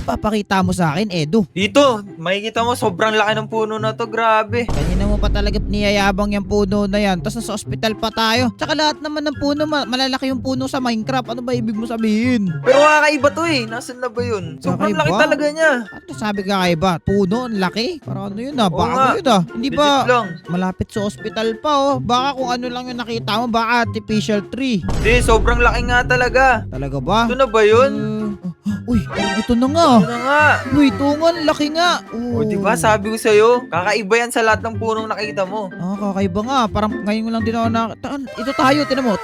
papakita mo sa akin, Edo? Dito, makikita mo, sobrang laki ng puno na to. Grabe. Kanina mo pa talaga niyayabang yung puno na yan. Tapos nasa ospital pa tayo. Tsaka lahat naman ng puno, malalaki yung puno sa Minecraft. Ano ba ibig mo sabihin? Pero kakaiba to eh. Nasaan na ba yun? Sobrang Kakaiba? laki talaga niya. Ano sabi ka kaiba? Puno, ang laki? Parang ano yun ah, Oo bago nga. yun ah. Hindi Legit ba lang. malapit sa ospital pa oh? Baka kung ano lang yung nakita mo, baka artificial tree. Hindi, sobrang laki nga talaga. Talaga ba? Ito na ba yun? Uy, ito na nga. Ito na nga. Uy, ito nga, ang laki nga. O diba, sabi ko sa'yo, kakaiba yan sa lahat ng punong nakita mo. Kakaiba nga. Parang ngayon lang din ako na... Ito tayo, tinan mo.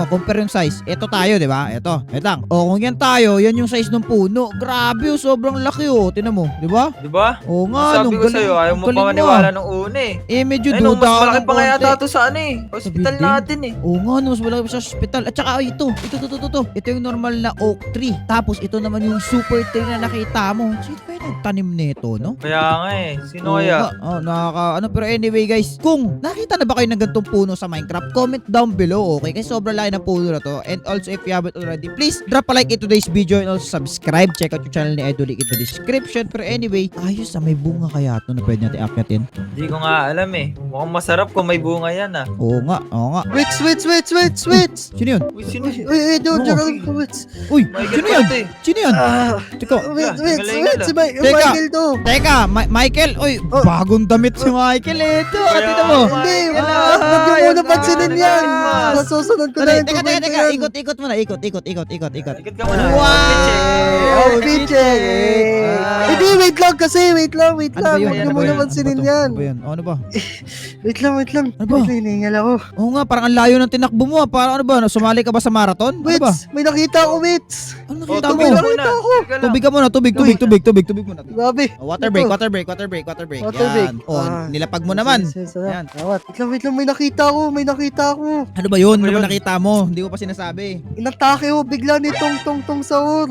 Compare yung size. Ito tayo, di ba? Ito lang. O, kung yan tayo, yan yung size ng puno. Grabe, sobrang laki tinan mo, di ba? Diba? Oo nga, Sabi ko sa'yo, ayaw mo pa maniwala nung una eh. Medyo Ayun, duda mas ako malaki ng pa nga konti. yata to sa ano eh. Hospital building? natin eh. Oo nga, no, mas malaki pa sa hospital. At saka, ito. Ito yung normal na oak tree. Tapos, ito naman yung super tree na nakita mo. Sino kaya nagtanim nito, no? Kaya nga eh. Sino Oo kaya? nga. Pero anyway guys, kung nakita na ba kayo ng ganitong puno sa Minecraft, comment down below, okay? Kasi sobrang laki ng puno na to. And also, if you haven't already, please drop a like in today's video and also subscribe. Check out yung channel ni Edo, link in the description. Pero anyway, ayos may bunga kaya ito na pwede natin akyatin. Hindi ko nga alam eh. Mukhang masarap kung may bunga yan ah. Oo nga. Wait! Sino yun? Uy, sino? Uy, Oo. wait. Uy, Michael sino yun? Pate. Sino yun? Teka, Wait, Si Teka. Michael to. teka, Michael. Uy, Oh. bagong damit si Michael. Ito, Kaya tita mo. nga, Hindi, Michael, wag niyo ay, muna ang pansinin dami yan. naman. Nasusunod ko na Teka, yung teka, comment teka. yan. Ikot muna. Ikot. Ikot ka muna. Wow! Pitching. Hindi, wait lang kasi. Wait lang. Wag Ano niyo ba muna yan? pansinin Ano yan. ba yan? Ano ba? Wait lang. Ano ba? Wait lang, hinihingal ako. Oo nga, parang ang layo ng tinakbo mo. Parang ano ba? Sumali ka ba sa marathon? Ano Wait, ba? may nakita ako, wait. Ano Oh, nakita mo? tubig lang muna. Nakita ako. Tubig ka muna. Tubig muna. Grabe. Water break. Ito. Water break. Water break. Yan. Oh, nilapag mo naman. Yan. Wait lang, may nakita ako. Ano ba yun? Ano Ano ba ba yun? nakita mo? Hindi ko pa sinasabi. Inatake ko bigla ni Tong Sahur.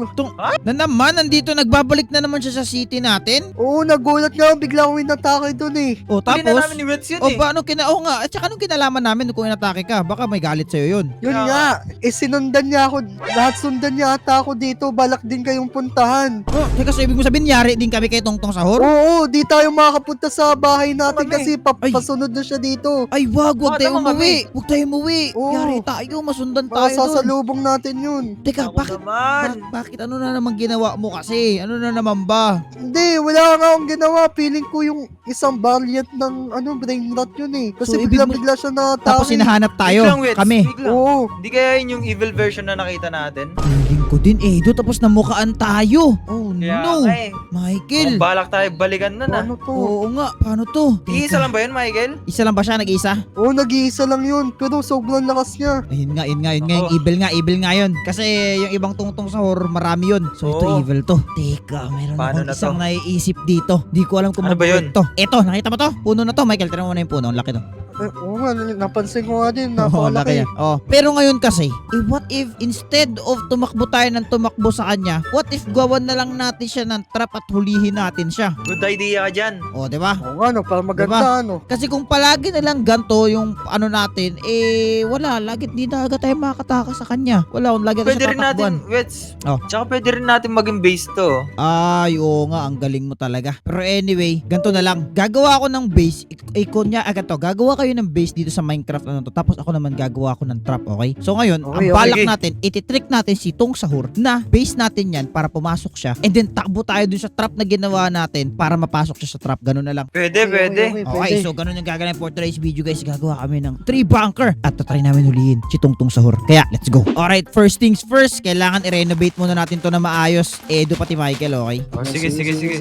Na naman, nandito nagbabalik na naman siya sa city natin. Oo, nagulat nga ako. Bigla akong inatake dun eh. O Huli na tapos, namin ni Wets yun o eh. ba, oo nga, at saka anong kinalaman namin kung inatake ka? Baka may galit sa'yo yun. Yun Kaya nga, sinundan niya ako. Lahat sundan niya ata ako dito. Balak din kayong puntahan. Oh, teka, so ibig mo sabihin, yari din kami kay Tongtong Sahur? Oo, di tayo makakapunta sa bahay natin Kami. kasi Ay. papasunod na siya dito. Ay, wag Baka tayo naman umuwi. Huwag tayo umuwi. Oo. Yari tayo, masundan Baka tayo dun. sasalubong natin yun. Teka, Ako bakit? naman. Bakit ano na naman ginawa mo kasi? Ano na naman ba? Hindi, wala nga akong ginawa. Feeling ko yung isang variant ng brain rot yun eh. Kasi So, ibig mo- bigla siya natake. Tapos hinahanap tayo, Wait lang, Wets. kami. Wait lang. Oo. Hindi kaya yun yung evil version na nakita natin? Feeling ko din, Edo, tapos namukaan tayo. Oh Kaya no, nga eh. Michael. Kung balak tayo balikan na na. Ano to? Oo nga, paano to? Iisa lang ba yun, Michael? Isa lang ba siya, nag-isa? Oo, nag-iisa lang yun. Pero sobrang lakas niya. Ayun nga, yung Oo. evil nga yun. Kasi yung ibang Tongtong Sahur, marami yun. So ito Oo. evil to. Teka, meron Paano akong na isang to? naiisip dito. Di ko alam kung Ano ba yun? to. Ito, nakita mo to? Puno na to, Michael. Tira mo na yung puno, ang laki to. Oo nga, napansin ko nga din. Oo, laki Napakalaki. yan. Oh. Pero ngayon kasi, what if instead of tumakbo tayo ng tumakbo sa kanya, what if gawan na lang natin siya ng trap at hulihin natin siya? Good idea ka dyan. O, di ba? Oo nga, no, para maganda, ano. Kasi kung palagi na lang ganto yung ano natin, wala, lagi hindi na agad tayo makakataka sa kanya. Wala, kung lagi Pwede siya rin natin, tatakbuhan. Wets. Oh. Tsaka pwede rin natin maging base to. Ay, oo nga, ang galing mo talaga. Pero anyway, ganto na lang. Gagawa ako ng base, kunya, ganto, gagawa kayo ng base dito sa Minecraft, ano to. Tapos ako naman gagawa ako ng trap, okay? So ngayon, Okay, ang balak okay. natin, ititrick natin si Tong Sahur na base natin yan para pumasok siya. And then takbo tayo dun sa trap na ginawa natin para mapasok siya sa trap. Ganun na lang. Pwede, pwede. Okay, so ganun yung gagawin for today's video guys. Gagawa kami ng 3 bunker at tatry namin hulihin si Tongtong Sahur. Kaya, let's go. Alright, first things first, kailangan i-renovate muna natin to na maayos. Edo pati Michael, okay? Oh, sige.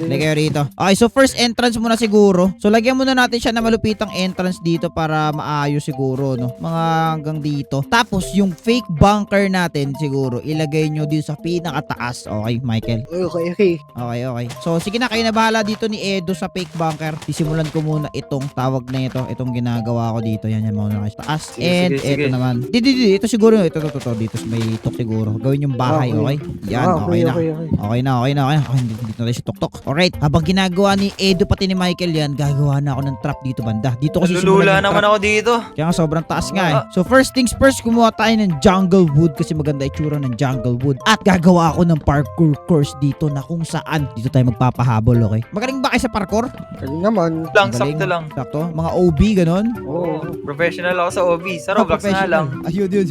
Lagay kayo rito. Okay, so first entrance muna siguro. So lagyan muna natin siya na malupitang entrance dito para maayos siguro, no? Mga hanggang dito. Tapos yung fake bunker natin siguro, ilagay nyo dito sa pinakataas. Okay, Michael? Okay. Okay. So sige na, kayo na bahala dito ni Edo sa fake bunker. Sisimulan ko muna itong tawag na ito. Itong ginagawa ko dito. Yan muna kayo sa taas. Sige, And sige. ito naman. Ito siguro. Ito. Dito may tok siguro. Gawin yung bahay, okay? Yan, okay na. Okay na. Hindi na tayo si Tok. Alright, habang ginagawa ni Edo pati ni Michael yan, gagawa na ako ng trap dito banda. Dito kasi Nalulula simulan na naman ako dito. Kaya nga sobrang taas nga eh. So first things first, kumuha tayo ng jungle wood kasi maganda itsura ng jungle wood. At gagawa ako ng parkour course dito na kung saan dito tayo magpapahabol, okay? Magaling ba kayo sa parkour? Galing naman. Lang, Magaling. sakto lang. Sakto? Mga OB, ganon? Oo. Professional ako sa OB. Sa Roblox na lang. Ayun, yun.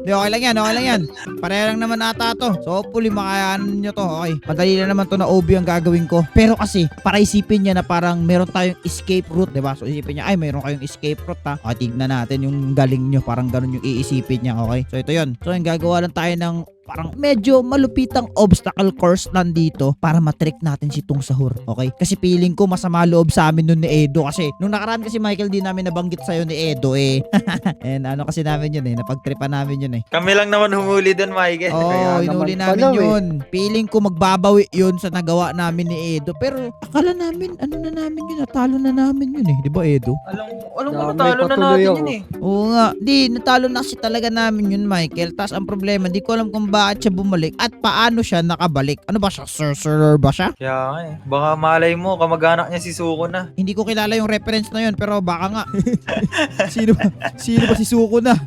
Di, okay lang yan, okay lang yan. Pareha lang naman ata to. So hopefully makayanan nyo to, okay? Madali na naman to na OB ang gagawin ko. Pero kasi, para isipin niya na parang meron tayong escape route, diba? So isipin niya, ay mayroon kayong escape route ha. Okay, tignan natin yung galing nyo. Parang ganun yung iisipin niya, okay? So ito yun. So yung gagawa lang tayo ng parang medyo malupitang obstacle course nandito para matrick natin si Tung Sahur. Okay? Kasi feeling ko masama loob sa amin nun ni Edo kasi nung nakaraan kasi Michael di namin nabanggit sa'yo ni Edo eh. And ano kasi namin yun eh, napagtripan namin yun eh. Kami lang naman humuli doon, Michael. Oo, Kaya inuli naman namin pala, yun. Feeling ko magbabawi yun sa nagawa namin ni Edo. Pero akala namin, ano na namin yun, natalo na namin yun eh. Di ba Edo? Alam ko, Dami, natalo na patuloy natin ako. yun eh. Oo nga. Di, natalo na kasi talaga namin yun, Michael. Tapos ang problema, di ko alam kung bakit siya bumalik at paano siya nakabalik. Ano ba siya? Sorcerer ba siya? Kaya nga eh. Baka malay mo, kamag-anak niya si Suko na. Hindi ko kilala yung reference na yun, pero baka nga. Sino ba? Sino ba si Suko na?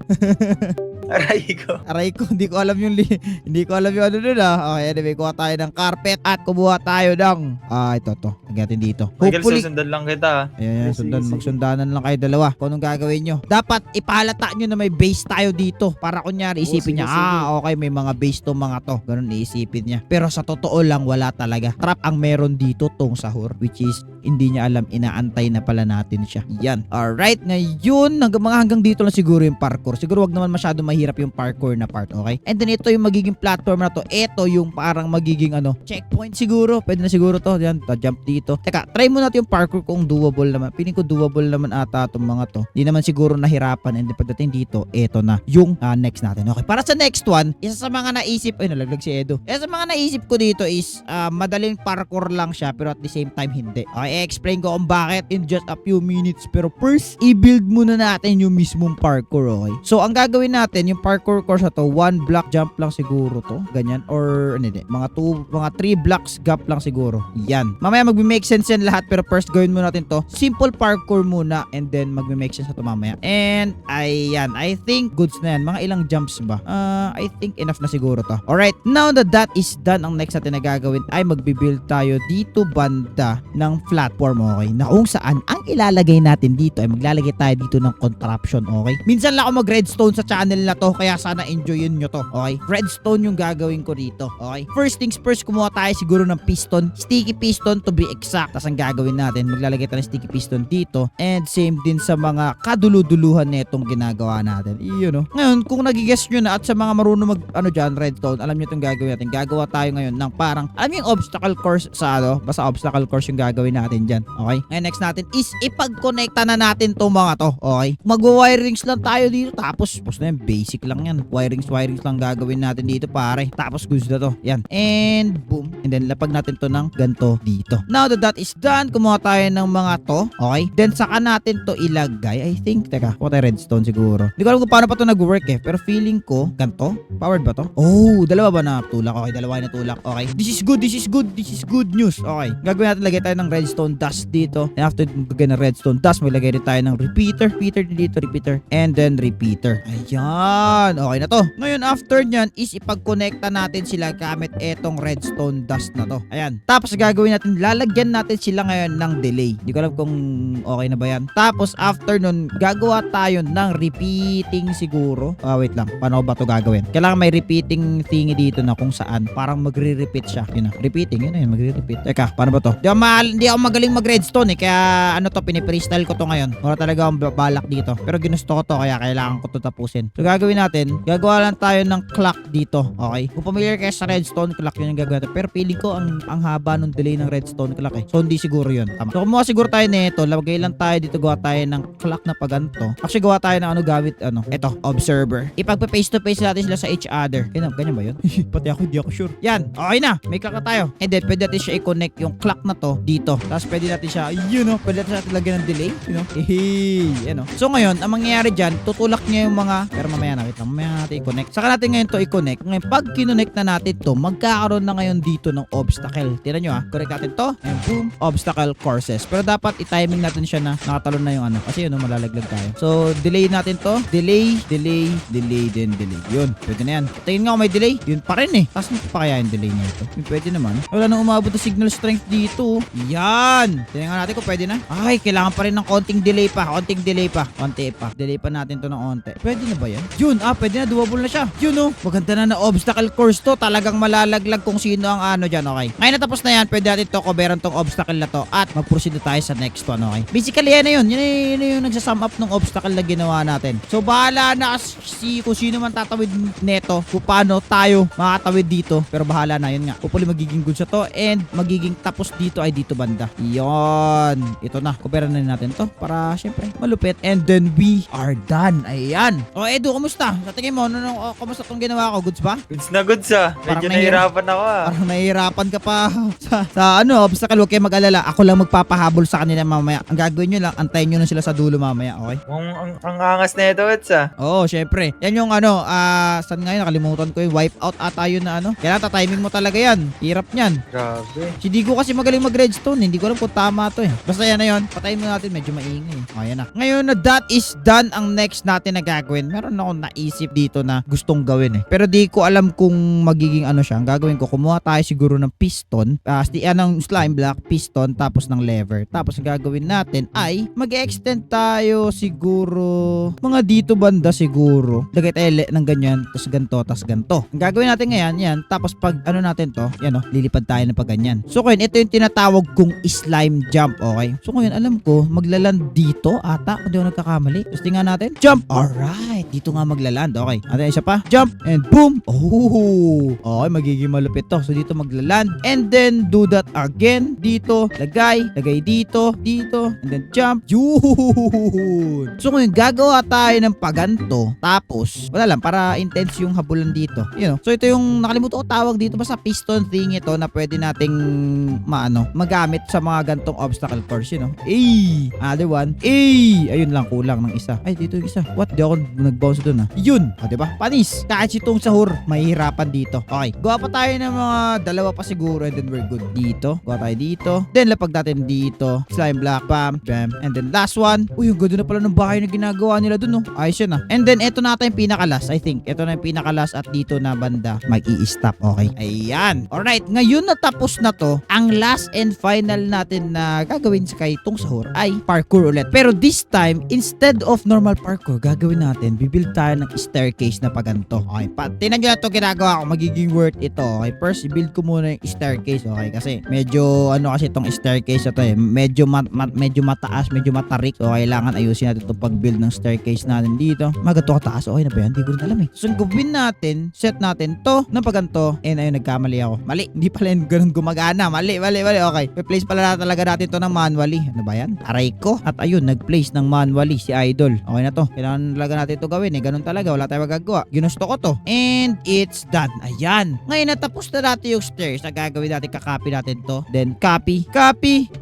Aray ko. Aray ko, hindi ko alam yung hindi ko alam yung ano dun ah. Okay, anyway, kuha tayo ng carpet at kumuha tayo ng ito. Lagyan natin dito. Michael, Hopefully, susundan lang kita. ayan, Sige, sundan, sige. magsundanan lang kayo dalawa kung anong gagawin nyo. Dapat ipahalata nyo na may base tayo dito para kunyari Oo, isipin sige, niya, sige. okay, may mga base to mga to. Ganun iisipin niya. Pero sa totoo lang, wala talaga. Trap ang meron dito, Tung Sahur, which is hindi niya alam, inaantay na pala natin siya. Yan. Alright, ngayon, hanggang dito lang siguro yung parkour. Siguro wag naman masyado mahirap yung parkour na part, okay? And then ito yung magiging platform na to. Ito yung parang magiging checkpoint siguro. Pwede na siguro to. Yan, jump dito. Teka, try mo natin yung parkour kung doable naman. Piling ko doable naman ata itong mga to. Hindi naman siguro nahirapan. And then pagdating dito, ito na yung next natin. Okay, para sa next one, isa sa mga naisip, ay nalaglag si Edo. Isa sa mga naisip ko dito is madaling parkour lang siya pero at the same time hindi. Okay, i-explain ko kung bakit in just a few minutes. Pero first, i-build muna natin yung mismong parkour, okay? So, ang gagawin natin, yung parkour course na to, 1 block jump lang siguro to. Ganyan. Or, hindi. Mga 3 blocks gap lang siguro. Yan. Mamaya magme-make sense yan lahat. Pero first, gawin muna natin to. Simple parkour muna. And then, magme-make sense na to mamaya. And, ayan. I think, goods na yan. Mga ilang jumps ba? I think enough na siguro to. Alright. Now that that is done, ang next natin na gagawin ay magbibuild tayo dito banda ng platform, okay? Na kung saan, ang ilalagay natin dito ay maglalagay tayo dito ng contraption, okay? Minsan lang ako mag-redstone sa channel na to, kaya sana enjoyin nyo to, okay? Redstone yung gagawin ko dito, okay? First things first, kumuha tayo siguro ng piston, sticky piston to be exact. Tapos ang gagawin natin, maglalagay tayo ng sticky piston dito, and same din sa mga kaduluduluhan netong ginagawa natin. Iyon, no? Ngayon, kung nagigess nyo na at sa mga marunong dyan, redstone, alam nyo itong gagawin natin. Gagawa tayo ngayon ng parang, alam nyo yung obstacle course sa basta obstacle course yung gagawin natin dyan, okay? Ngayon, next natin is ipag-connecta na natin tong mga to, okay? Mag-wirings lang tayo dito, tapos na yan, basic lang yan. Wirings lang gagawin natin dito, pare. Tapos goods na to, yan. And boom. And then lapag natin to ng ganto dito. Now that that is done, kumuha tayo ng mga to, okay? Then saka natin to ilagay, I think. Teka, kuha tayo redstone siguro. Hindi ko alam kung paano pa to nag-work eh, pero feeling ko, ganto? Powered ba to? Oh, dalawa ba na tulak? Okay, dalawa na tulak. Okay. This is good news. Okay. Gagawin natin, lagay tayo ng redstone dust dito. And after gagawin ng redstone dust, maglagay rin tayo ng repeater dito, repeater. And then repeater. Ayan. Okay na to. Ngayon, after nyan is ipag-connecta natin sila gamit etong redstone dust na to. Ayan. Tapos gagawin natin, lalagyan natin sila ngayon ng delay. Hindi ko alam kung okay na ba yan. Tapos after nun, gagawa tayo ng repeating siguro. Wait lang. Paano ba to gagawin? Kailangan may repeating thingy dito na kung saan parang magre-repeat siya. Yun na. Repeating. Yun na yun. Magre-repeat. Teka, paano ba to? Hindi ako magaling mag-redstone eh. Kaya ano to, pinipre-style ko to ngayon. Wala talaga akong balak dito. Pero ginusto ko to kaya kailangan ko to tapusin. So gagawin natin, gagawa lang tayo ng clock dito. Okay? Kung familiar kayo sa redstone clock, yun yung gagawin natin. Pero feeling ko ang haba nung delay ng redstone clock eh. So hindi siguro yun. Tama. So kumuha siguro tayo nito. Lagay lang tayo dito. Gawa tayo ng clock na paganto. Actually gawa tayo ng gamit eto, observer. Ipagpa-face to face natin sila sa each other. Ganyan ba yun? Pati ako, hindi ako sure. Yan. Okay na. May clock na tayo. And then pwede natin siya i-connect yung clock na to dito. Tapos pwede natin siya, pwede natin siya lagyan ng delay. So ngayon, ang mangyayari dyan, tutulak niya yung mga, pero mamaya mamaya na. Wait lang, mamaya natin i-connect. Saka natin ngayon to i-connect. Ngayon, pag kinonnect na natin to, magkakaroon na ngayon dito ng obstacle. Tira nyo connect natin to. And boom, obstacle courses. Pero dapat i-timing natin siya na nakatalon na yung ano. Kasi yun, malalaglag tayo. So, delay natin to. Delay, then delay. Yun, pwede na yan. Tingin nga kung may delay. Yun pa rin eh. Tapos pa kaya yung delay na ito? Yung pwede naman. Wala nang umabot na signal strength dito. Yan. Tingnan natin kung pwede na. Ay, kailangan pa rin ng konting delay pa. Konti pa. Delay pa natin to ng onte. Pwede na ba yan? Yun, pwede na. Doable na siya. Yun maganda na obstacle course to. Talagang malalaglag kung sino ang ano dyan, okay? Ngayon natapos na yan, pwede natin to coveran tong obstacle na to at mag-proceed na tayo sa next one, okay? Basically, yan na yun. Yun na yung nagsasum up ng obstacle na ginawa natin. So, bahala na kung sino man tatawid neto, kung paano tayo makatawid dito. Pero bahala na, yun nga. Hopefully, magiging good sa to and magiging tapos dito ay dito banda. Yon. Ito na. Coveran na natin to para, syempre, malupit. And then, we are done. Ayan. O, Edu, kumusta? Sa tingin mo, kumusta tong ginawa ko? Goods ba? Goods na goods Parang Medyo nahihirapan ako Parang nahihirapan ka pa sa obstacle. Huwag kayo mag-alala. Ako lang magpapahabol sa kanila mamaya. Ang gagawin nyo lang, antayin nyo lang sila sa dulo mamaya, okay? Ang angas na ito, Eds Oo, syempre. Yan yung saan nga yun? Nakalimutan ko yung wipe out ata yun na Kailangan timing mo talaga yan. Hirap niyan. Grabe. Si Digo kasi magaling mag-redstone. Hindi ko alam kung tama to eh. Basta yan na yun. Patayin mo natin. Medyo maingay. Ayan na. Ngayon na that is done, ang next natin na gagawin. Meron akong naisip dito na gustong gawin eh. Pero di ko alam kung magiging siya. Ang gagawin ko, kumuha tayo siguro ng piston. Ng slime block, piston, tapos ng lever. Tapos ang gagawin natin ay mag-extend tayo siguro mga dito banda siguro. Lagay tayo ng ganyan, tapos ganito. Ang gagawin natin ngayon, yan. Tapos pag natin to, yan lilipad tayo ng pag ganyan. So ngayon, ito yung tinatawag kong slime jump, okay? So ngayon, alam ko, maglaland dito ata, kung di ako nagkakamali. Tapos tingnan natin, jump! Alright, dito nga maglaland, okay. Natin isa pa, jump, and boom! Oh! Okay, magiging malupit to. So dito maglaland, and then do that again, dito, lagay dito, and then jump, yun! So ngayon, gagawa tayo ng paganto, tapos, wala lang, para intense yung habulan dito. So ito yung nakalimutan ko tawag dito, basta piston thing ito na pwede nating magamit sa mga gantong obstacle course, other one, ayun lang, kulang ng isa. Ay, dito yung isa. What? Di ako nag-bounce dun Yun! Diba? Panis! Kahit itong sahur, mahihirapan dito. Okay. Gawa pa tayo ng mga dalawa pa siguro and then we're good. Dito. Gawa tayo dito. Then lapag natin dito. Slime block. Bam. Bam. And then last one. Uy, yung ganda na pala ng bahay na ginagawa nila dun Ayos yun And then ito na yung pinakalas. I think. Ito na yung pinakalas at dito na banda mag-i-stop. Okay. Ayan. Alright. Ngayon natapos na to, ang last and final natin na gagawin sa kay itong sahur ay parkour ulit. Pero this time, instead of normal parkour, gagawin natin, bibuild tayo ng staircase na paganto. Okay. Tinan nyo na ito ginagawa ko. Magiging worth ito. Okay. First, i-build ko muna yung staircase. Okay. Kasi medyo kasi itong staircase na to Medyo mataas, medyo matarik. So, kailangan ayusin natin itong pag-build ng staircase natin dito. Magato kataas. Okay na ba yan? Hindi ko rin alam So, gawin natin, set natin to na paganto. And ayun, nagkamali ako. Mali. Hindi pala yung ganun gumagana. Mali. Okay. Replace pala talaga natin to ng manually. Ano ba yan? Aray ko. At ayun, nag-place ng manually si Idol. Okay na to. Kailangan talaga natin ito gawin Ganun talaga. Wala tayong magagawa. Ginusto ko to. And it's done. Ayan. Ngayon, natapos na natin yung stairs. Na gagawin natin, kakopy natin to. Then, copy.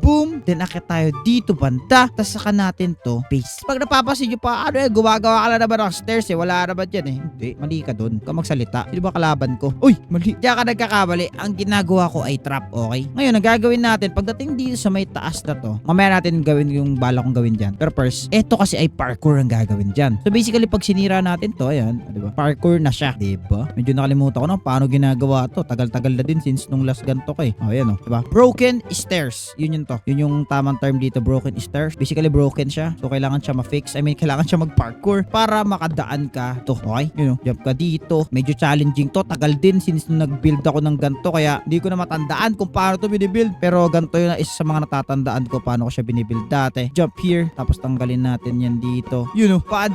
Boom. Then, akit tayo dito banda. Tapos, saka natin to. Paste. Pag napapasin nyo pa, gumagawa ka lang naman ng stairs Wala naman yan Hindi. Mali ka dun. Ka magsalita. Sino ba kalaban ko? Uy, mali. Diyan ka nagkakamali. Ang ginagawa ko ay trap. Okay? Ngayon, ang gagawin natin, pagdating dito sa may taas na to, mamaya natin gawin yung bala kong gawin dyan. Pero first, eto kasi ay parkour ang gagawin dyan. So basically, pag sinira natin to, ayan, diba? Parkour na siya. Diba? Medyo nakalimutan ko paano ginagawa to. Tagal-tagal na din since nung last ganto kay. Ayan diba? Broken stairs. Yun to. Yun yung tamang term dito, broken stairs. Basically, broken siya. So kailangan siya ma-fix. Kailangan siya mag-parkour para makadaan ka to. Okay? Jump ka dito. Medyo challenging to. Tagal din since nung nag-build ako ng ganto. Kaya hindi ko na matandaan kung paano to binibuild. Pero ganto yun isa sa mga natatandaan ko paano ko siya binibuild dati. Jump here. Tapos tanggalin natin yan dito.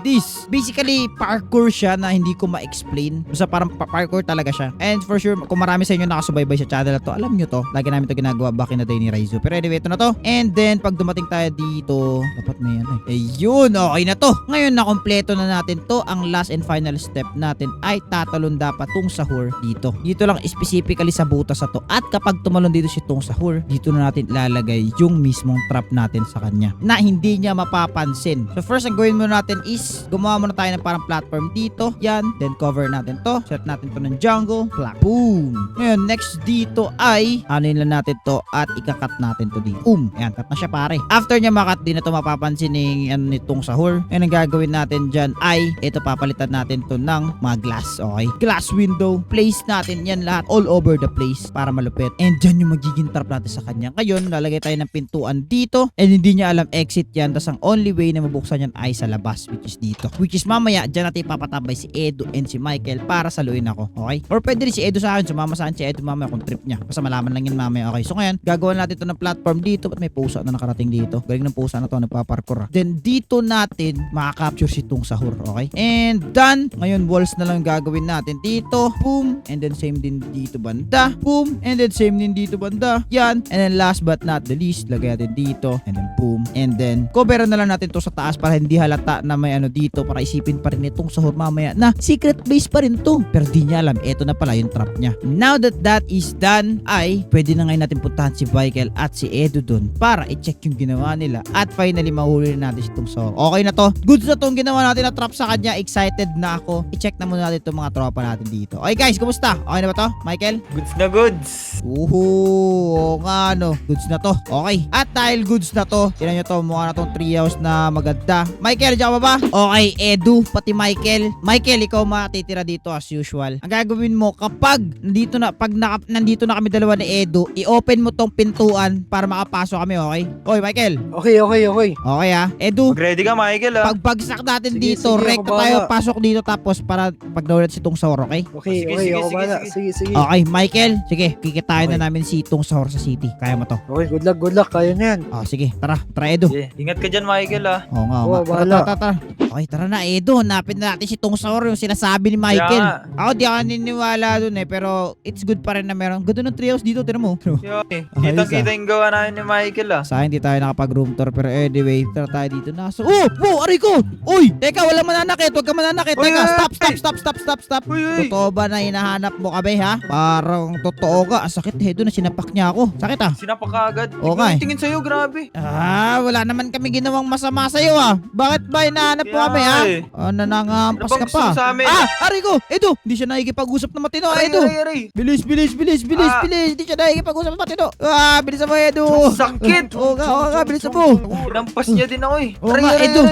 This. Basically, parkour siya na hindi ko ma-explain. Basta parang parkour talaga siya. And for sure, kung marami sa inyo nakasubaybay sa channel na to, alam nyo to. Lagi namin to ginagawa back in the day ni Raizu. Pero anyway, ito na to. And then, pag dumating tayo dito, dapat may Ayun, okay na to. Ngayon, nakompleto na natin to. Ang last and final step natin ay tatalon dapat tong sahur dito. Dito lang specifically sa butas na to. At kapag tumalon dito si tong sahur, dito na natin ilalagay yung mismong trap natin sa kanya na hindi niya mapapansin. So first, ang gawin muna natin is gumawa muna tayo ng parang ang platform dito. Yan. Then cover natin to. Set natin to ng jungle. Black. Boom. Ngayon, next dito ay anin lang natin to at ikakat natin to dito. Ayan, cut na siya pare. After niya makat, di na to mapapansin nitong sahur. Ngayon, ang gagawin natin dyan ay ito papalitan natin to ng mga glass. Okay? Glass window. Place natin yan lahat all over the place para malupit. And dyan yung magiging trap natin sa kanya. Ngayon, lalagay tayo ng pintuan dito and hindi niya alam exit yan. Tapos ang only way na mabuksan yan ay sa labas, which is dito. Which is mamaya, dyan natin ipapatabay si Edu and si Michael para saluin ako. Okay? Or pwede rin si Edu sa akin. Sumama sa akin si Edu mamaya kung trip niya. Basta malaman lang yun mamaya. Okay? So ngayon, gagawa natin ito ng platform dito. Ba't may pusa na nakarating dito? Galing ng pusa na to, nagpaparkour. Then dito natin makaka-capture si Tung Sahur. Okay? And done. Ngayon, walls na lang gagawin natin dito. Boom. And then same din dito banda. Boom. And then same din dito banda. Yan. And then last but not the least, lagay natin dito. And then boom. And then cover na lang natin to sa taas para hindi halata na may ano dito, para isipin pa rin itong Sahur mamaya na secret base pa rin to. Pero di niya alam, eto na pala yung trap niya. Now that that is done, ay pwede na ngayon natin puntahan si Michael at si Edu dun para i-check yung ginawa nila. At finally, mahuli na natin si Tung Sahur. Okay na to. Goods na tong ginawa natin na trap sa kanya. Excited na ako. I-check na muna natin itong mga tropa natin dito. Okay guys, kumusta? Okay na ba to? Michael? Goods na goods. Oo nga no. Goods na to. Okay. At dahil goods na to, tinan nyo to, mukha na tong treehouse na maganda. Michael, diyan ka ba ba? Okay, Edu, pati Michael. Michael, ikaw matitira dito as usual. Ang gagawin mo, kapag nandito na kami dalawa ni Edu, i-open mo tong pintuan para makapasok kami, okay? Oy, Michael. Okay. Okay ha? Edu, Mag-ready ka, Michael, ah. pagbagsak natin Sige, dito, sige, rekta ako tayo, bahala. pasok dito tapos para pag-download si Tung Sahur, okay? Okay, Sige, ako sige, bahala. sige. Sige. Okay, Michael, sige, kikitain Okay. na namin si Tung Sahur sa city. Kaya mo to. Okay, good luck. Kaya na yan. Sige, tara Edu. Yeah. Ingat ka dyan, Michael, ah. Oo nga. Oo, bahala. Tara. Okay, tara na, Edu. Hanapin na natin si Tung Sahur, yung sinasabi ni Michael. Kaya Ako di ako naniniwala dun pero it's good pa rin na meron. Ganda ng treehouse dito, tira mo. Kitang-kita yung gawa namin ni Michael, ah. Sa akin, di tayo nakapag-room tour. Pero anyway, tara tayo dito na. Oh, aray ko! Uy! Teka, wala mananakit. Huwag ka mananakit. Uy, Teka, uy, stop. Uy, uy. Totoo ba na hinahanap mo kami, ha? Parang totoo ka. Sakit, Edu, na sinapak niya ako. Sakit, ah. Sinapak ka agad. Oo nga, eh. Tingin sa'yo, grabe. Wala naman kami ginawang masama sa'yo, ah. Bakit ba hinahanap mo Kaya kami, ha? nga, eh. Nangangampas Ano bang ka gusto pa. mo sa amin? Aray ko! Edu, hindi siya nakikipag-usap na matino, Aray, Edu. aray. Bilis. Ah. Hindi siya nakikipag-usap na matino. Bilisan mo, Edu. Ang sakit. Oo nga, bilisan mo. Pinampas niya din ako, eh. Oo nga, Edu.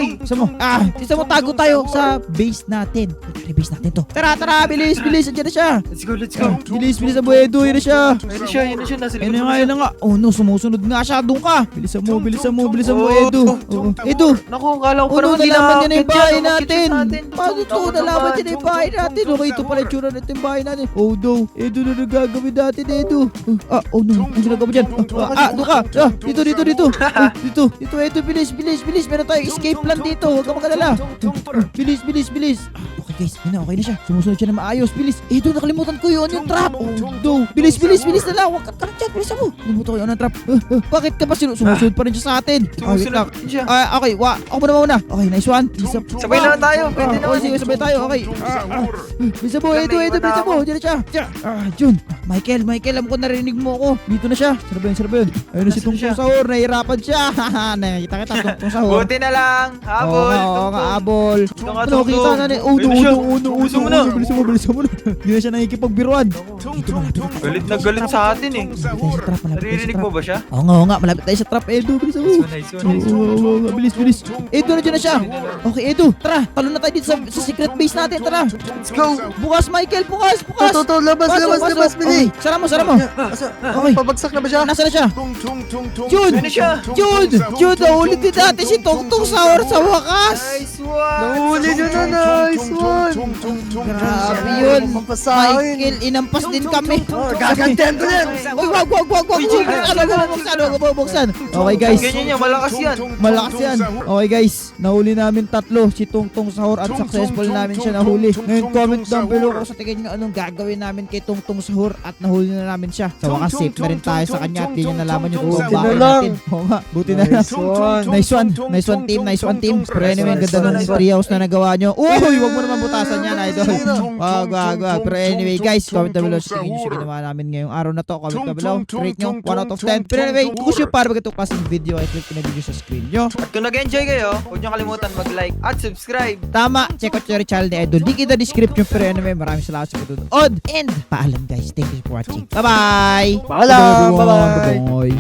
Isa mo tago tayo sa base natin. Base natin to. Tara, bilis. Andiyan na siya. Let's go. Bilis mo, Edu. Yun na siya. Yun na siya. Nasa likod Ayun na nga. Oh no, sumusunod nga siya. Doon ka. Bilisan mo, Oh, Edu. Oo. Edu. Naku, kala ko pa Ano, naman nalaman niya na yung bahay Ano natin. natin. Paano ito? Nalaman niya na yung bahay natin. Okay, ito pala yung tsura natin yung bahay natin. Oh no, Edu na nagagawin natin, Edu. Oh no, ang ginagawa dyan. Doon ka. Dito. Dito, Edu, bilis. Meron tayong escape plan dito. Huwag ka magalala. Bilis. Okay guys, okay na siya. Sumusunod siya na maayos. Bilis. Edu, nakalimutan ko yun yung trap. Oh no. Bilis na lang. Huwag ka dyan. Bilisan mo. Nakalimutan ko yun ang trap. Bakit ka ba sumusunod pa rin siya sa atin? Wait lang. Sumusunod siya. Okay, ako muna. Okay, nice one. Sabay naman tayo. Pwede naman. Sige, sabay tayo. Okay. Bisa mo, Edu, bisa mo. Diyan na siya. Jun. Michael, alam ko narinig mo ako. Dito na siya. Sarap yun. Ayun na si Tung Sahur. Nahihirapan siya. Nakita kita, Tung Sahur. Buti na lang. Habol. Oo nga, habol. Ano, kita na ni. Bilisan mo na. Bilisan mo na. Hindi na siya nakikipagbiruan. Galit na galit sa atin, eh. Naririnig mo ba siya? Oo nga, malapit tayo sa trap, Edu. Bilisan mo. Nice. Oo, bilis. Edu, nandiyan na siya. Okay, Edu, tara. Talon na tayo dito sa secret base natin. Tara. Let's go. Bukas, Michael. Bukas. To, labas, bili. Okay, sara mo. Okay. Pabagsak na ba siya? Nasaan na siya? Jun! Ano siya? Jun! Nahuli din natin si Tung Sahur sa wakas! Nice one. Nahuli nyo na, nice one. Grabe yun! Mapasahin. Michael, inampas din kami. Gagantihan ko yan. Uy, wag! Huwag mo buksan. Okay, guys. Ganyan yan. Malakas yan. Malakas yan. Okay, guys. Nahuli namin tatlo. Si Tung Sahur at successful namin siya nahuli. Ngayon, comment down below kung sa tingin nyo anong gagawin namin kay Tung Sahur at nahuli na namin siya. Sa wakas, safe na rin tayo sa kanya at di niya nalaman yung Buti totoong na bahay lang. natin. Oo nga, buti na lang. Nice one, team. Pero anyway, ang ganda ng treehouse na nagawa nyo. Uy, wag mo naman butasan yan, idol. Wag. Pero anyway, guys, comment down below sa tingin nyo sa ginawa namin ngayong araw na to. Comment down below. Rate nyo, 1 out of 10. Pero anyway, kung gusto nyo para mag itong klaseng video, ay click na video sa screen nyo. At kung nag-enjoy kayo, huwag niyo kalimutan mag-like at subscribe. tama, check out your channel ni Idol. Link in the description. Pero anyway, maraming salamat sa patunood. And paalam guys. Thank you for watching. Bye-bye. Paalam. Bye-bye. Bye-bye. Bye-bye.